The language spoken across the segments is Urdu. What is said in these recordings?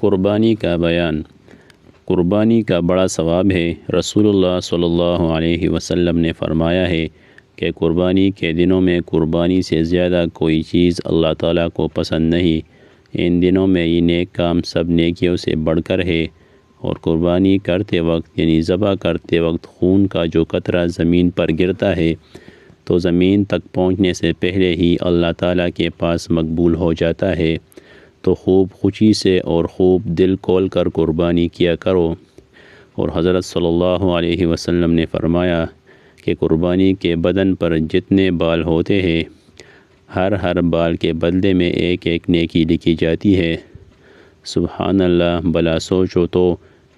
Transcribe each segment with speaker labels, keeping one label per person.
Speaker 1: قربانی کا بیان۔ قربانی کا بڑا ثواب ہے۔ رسول اللہ صلی اللہ علیہ وسلم نے فرمایا ہے کہ قربانی کے دنوں میں قربانی سے زیادہ کوئی چیز اللہ تعالیٰ کو پسند نہیں۔ ان دنوں میں یہ نیک کام سب نیکیوں سے بڑھ کر ہے، اور قربانی کرتے وقت یعنی ذبح کرتے وقت خون کا جو قطرہ زمین پر گرتا ہے تو زمین تک پہنچنے سے پہلے ہی اللہ تعالیٰ کے پاس مقبول ہو جاتا ہے۔ تو خوب خوشی سے اور خوب دل کھول کر قربانی کیا کرو۔ اور حضرت صلی اللہ علیہ وسلم نے فرمایا کہ قربانی کے بدن پر جتنے بال ہوتے ہیں، ہر بال کے بدلے میں ایک ایک نیکی لکھی جاتی ہے۔ سبحان اللہ، بھلا سوچو تو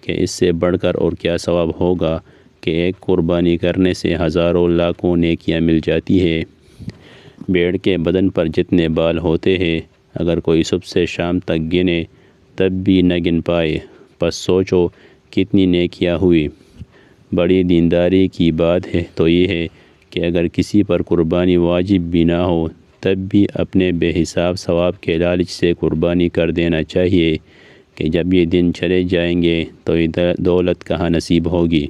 Speaker 1: کہ اس سے بڑھ کر اور کیا ثواب ہوگا کہ ایک قربانی کرنے سے ہزاروں لاکھوں نیکیاں مل جاتی ہے۔ بھیڑ کے بدن پر جتنے بال ہوتے ہیں، اگر کوئی صبح سے شام تک گنے تب بھی نہ گن پائے، پس سوچو کتنی نیکیاں ہوئی۔ بڑی دینداری کی بات ہے تو یہ ہے کہ اگر کسی پر قربانی واجب بھی نہ ہو تب بھی اپنے بے حساب ثواب کے لالچ سے قربانی کر دینا چاہیے کہ جب یہ دن چلے جائیں گے تو یہ دولت کہاں نصیب ہوگی،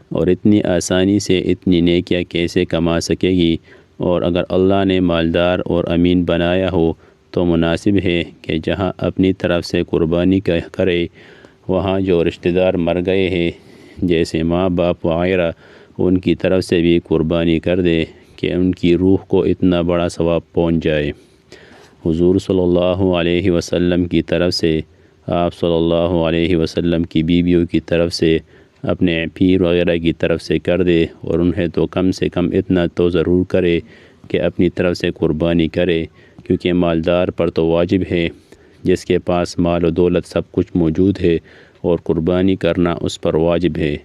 Speaker 1: اور اتنی آسانی سے اتنی نیکیاں کیسے کما سکے گی۔ اور اگر اللہ نے مالدار اور امین بنایا ہو تو مناسب ہے کہ جہاں اپنی طرف سے قربانی کرے وہاں جو رشتہ دار مر گئے ہیں جیسے ماں باپ وغیرہ، ان کی طرف سے بھی قربانی کر دے کہ ان کی روح کو اتنا بڑا ثواب پہنچ جائے۔ حضور صلی اللہ علیہ وسلم کی طرف سے، آپ صلی اللہ علیہ وسلم کی بیویوں کی طرف سے، اپنے پیر وغیرہ کی طرف سے کر دے، اور انہیں تو کم سے کم اتنا تو ضرور کرے کہ اپنی طرف سے قربانی کرے، کیونکہ مالدار پر تو واجب ہے، جس کے پاس مال و دولت سب کچھ موجود ہے اور قربانی کرنا اس پر واجب ہے،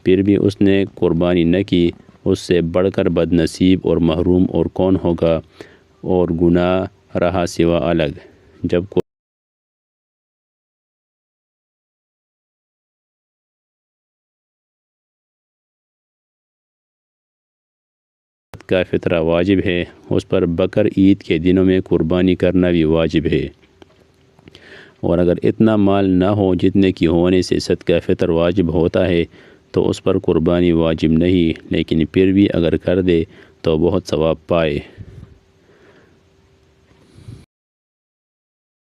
Speaker 1: پھر بھی اس نے قربانی نہ کی، اس سے بڑھ کر بد نصیب اور محروم اور کون ہوگا، اور گناہ رہا سوا الگ۔ جب کا فطرہ واجب ہے، اس پر بقر عید کے دنوں میں قربانی کرنا بھی واجب ہے۔ اور اگر اتنا مال نہ ہو جتنے کی ہونے سے صدقہ فطر واجب ہوتا ہے تو اس پر قربانی واجب نہیں، لیکن پھر بھی اگر کر دے تو بہت ثواب پائے۔